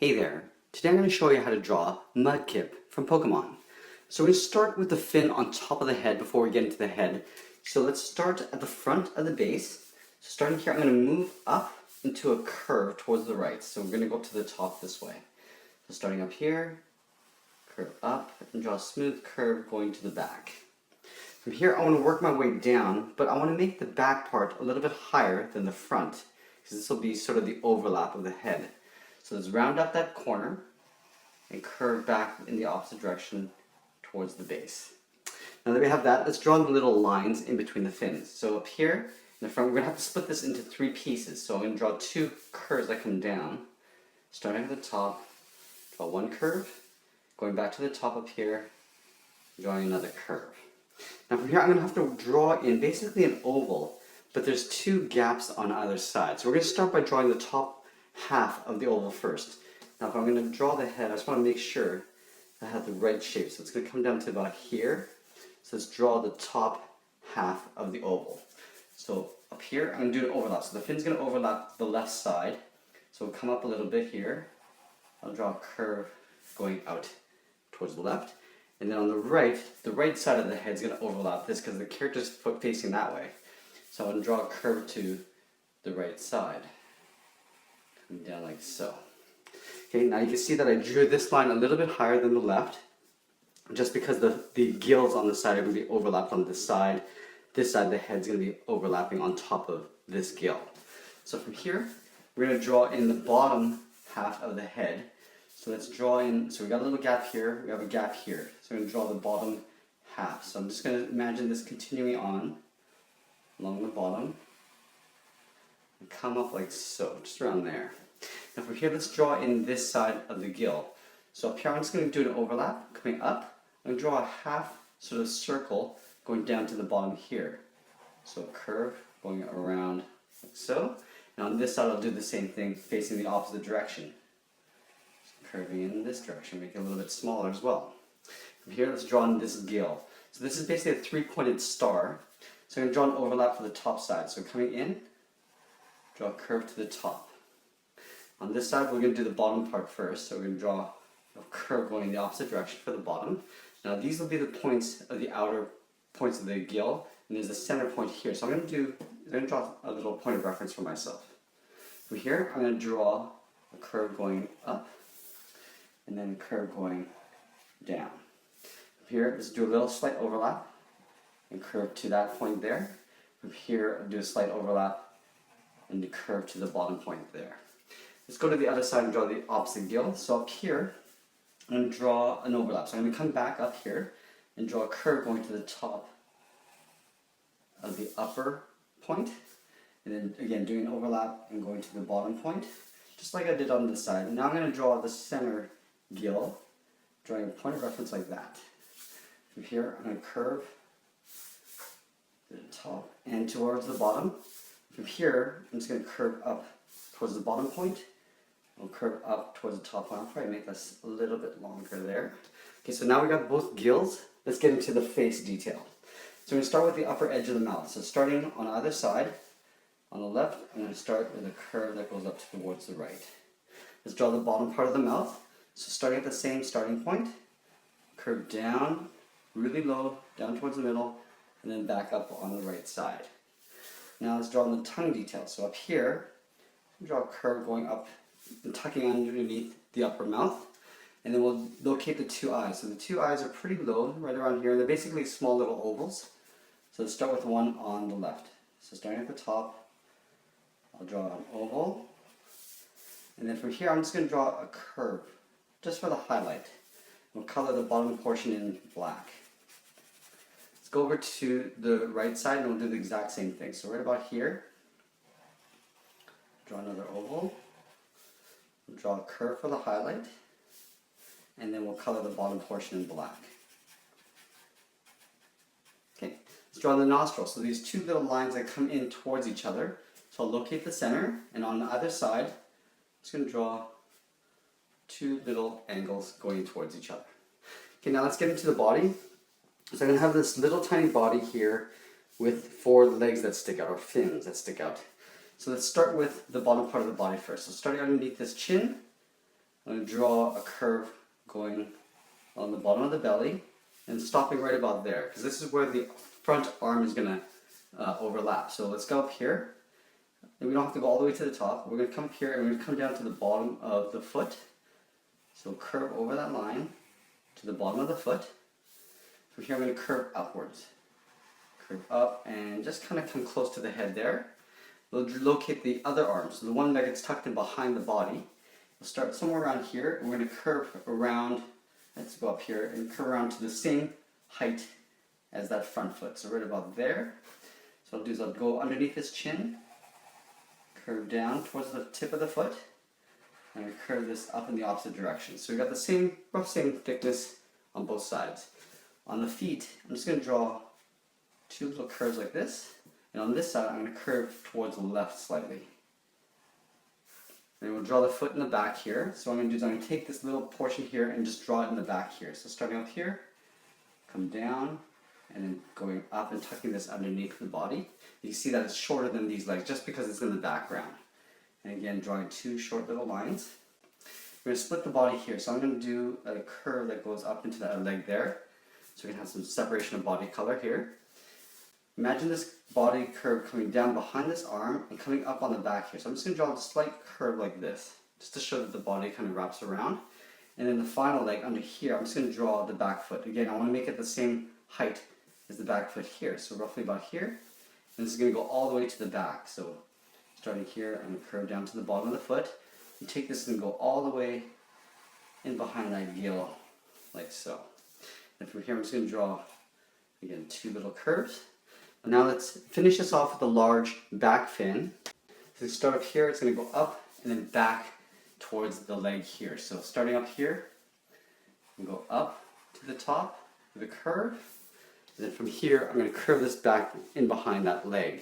Hey there, today I'm going to show you how to draw Mudkip from Pokemon. So we're going to start with the fin on top of the head before we get into the head. So let's start at the front of the base. So starting here, I'm going to move up into a curve towards the right. So we're going to go to the top this way. So starting up here, curve up, and draw a smooth curve going to the back. From here, I want to work my way down, but I want to make the back part a little bit higher than the front, because this will be sort of the overlap of the head. So let's round up that corner and curve back in the opposite direction towards the base. Now that we have that, let's draw the little lines in between the fins. So up here in the front, we're going to have to split this into three pieces. So I'm going to draw two curves that come down. Starting at the top, draw one curve, going back to the top up here, drawing another curve. Now from here, I'm going to have to draw in basically an oval, but there's two gaps on either side. So we're going to start by drawing the top half of the oval first. Now if I'm going to draw the head, I just want to make sure I have the right shape. So it's going to come down to about here. So let's draw the top half of the oval. So up here, I'm going to do an overlap. So the fin's going to overlap the left side. So we'll come up a little bit here. I'll draw a curve going out towards the left. And then on the right side of the head is going to overlap this because the character's facing that way. So I'm going to draw a curve to the right side. Coming down like so. Okay, now you can see that I drew this line a little bit higher than the left, just because the gills on the side are going to be overlapped on this side. This side, the head's going to be overlapping on top of this gill. So from here, we're going to draw in the bottom half of the head. So let's draw in, so we got a little gap here, we have a gap here. So I'm going to draw the bottom half. So I'm just going to imagine this continuing on along the bottom and come up like so, just around there. Now from here, let's draw in this side of the gill. So up here, I'm just going to do an overlap, coming up. I'm going to draw a half sort of circle going down to the bottom here. So a curve going around like so. And on this side, I'll do the same thing, facing the opposite direction. So curving in this direction, make it a little bit smaller as well. From here, let's draw in this gill. So this is basically a three-pointed star. So I'm going to draw an overlap for the top side. So coming in, draw a curve to the top. On this side, we're going to do the bottom part first. So we're going to draw a curve going in the opposite direction for the bottom. Now these will be the points of the outer points of the gill, and there's a center point here. So I'm going to draw a little point of reference for myself. From here, I'm going to draw a curve going up, and then a curve going down. From here, let's do a little slight overlap, and curve to that point there. From here, I'll do a slight overlap, and the curve to the bottom point there. Let's go to the other side and draw the opposite gill. So up here, I'm going to draw an overlap. So I'm going to come back up here and draw a curve going to the top of the upper point. And then again, doing an overlap and going to the bottom point, just like I did on this side. Now I'm going to draw the center gill, drawing a point of reference like that. From here, I'm going to curve to the top and towards the bottom. From here, I'm just going to curve up towards the bottom point. We'll curve up towards the top one. I'll probably make this a little bit longer there. Okay, so now we got both gills. Let's get into the face detail. So we're going to start with the upper edge of the mouth. So starting on either side, on the left, I'm going to start with a curve that goes up towards the right. Let's draw the bottom part of the mouth. So starting at the same starting point, curve down, really low, down towards the middle, and then back up on the right side. Now let's draw the tongue detail. So up here, draw a curve going up and tucking underneath the upper mouth, and then we'll locate the two eyes. So the two eyes are pretty low, right around here. They're basically small little ovals. So let's start with one on the left. So starting at the top, I'll draw an oval, and then from here I'm just going to draw a curve, just for the highlight. We'll color the bottom portion in black. Let's go over to the right side and we'll do the exact same thing. So right about here, draw another oval. Draw a curve for the highlight, and then we'll color the bottom portion in black. Okay, let's draw the nostril. So these two little lines that come in towards each other. So I'll locate the center, and on the other side, I'm just going to draw two little angles going towards each other. Okay, now let's get into the body. So I'm going to have this little tiny body here with four legs that stick out, or fins that stick out. So let's start with the bottom part of the body first. So starting underneath this chin, I'm going to draw a curve going on the bottom of the belly and stopping right about there, because this is where the front arm is going to overlap. So let's go up here, and we don't have to go all the way to the top. We're going to come up here and we're going to come down to the bottom of the foot. So curve over that line to the bottom of the foot. From here I'm going to curve upwards. Curve up and just kind of come close to the head there. We'll locate the other arm, so the one that gets tucked in behind the body. We'll start somewhere around here, and we're going to curve around, let's go up here, and curve around to the same height as that front foot, so right about there. So what I'll do is I'll go underneath his chin, curve down towards the tip of the foot, and we curve this up in the opposite direction. So we've got the same, rough same thickness on both sides. On the feet, I'm just going to draw two little curves like this. And on this side, I'm going to curve towards the left slightly. And we'll draw the foot in the back here. So what I'm going to do is I'm going to take this little portion here and just draw it in the back here. So starting up here, come down, and then going up and tucking this underneath the body. You see that it's shorter than these legs just because it's in the background. And again, drawing two short little lines. We're going to split the body here. So I'm going to do a curve that goes up into that leg there. So we can have some separation of body color here. Imagine this body curve coming down behind this arm and coming up on the back here. So I'm just going to draw a slight curve like this, just to show that the body kind of wraps around. And then the final leg under here, I'm just going to draw the back foot. Again, I want to make it the same height as the back foot here, so roughly about here. And this is going to go all the way to the back. So starting here, I'm going to curve down to the bottom of the foot. And take this and go all the way in behind that heel, like so. And from here, I'm just going to draw, again, two little curves. Now let's finish this off with a large back fin. So start up here, it's going to go up and then back towards the leg here. So starting up here, I'm going to go up to the top with a curve. And then from here, I'm going to curve this back in behind that leg.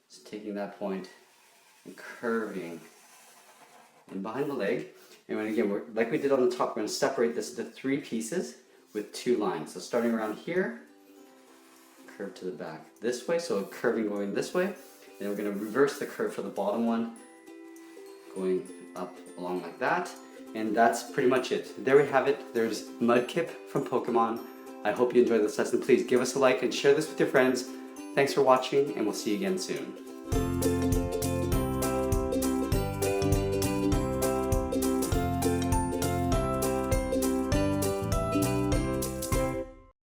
So taking that point and curving in behind the leg. And then again, like we did on the top, we're going to separate this into three pieces with two lines. So starting around here, curve to the back this way, so curving going this way. Then we're going to reverse the curve for the bottom one, going up along like that. And that's pretty much it. There we have it. There's Mudkip from Pokemon. I hope you enjoyed this lesson. Please give us a like and share this with your friends. Thanks for watching, and we'll see you again soon.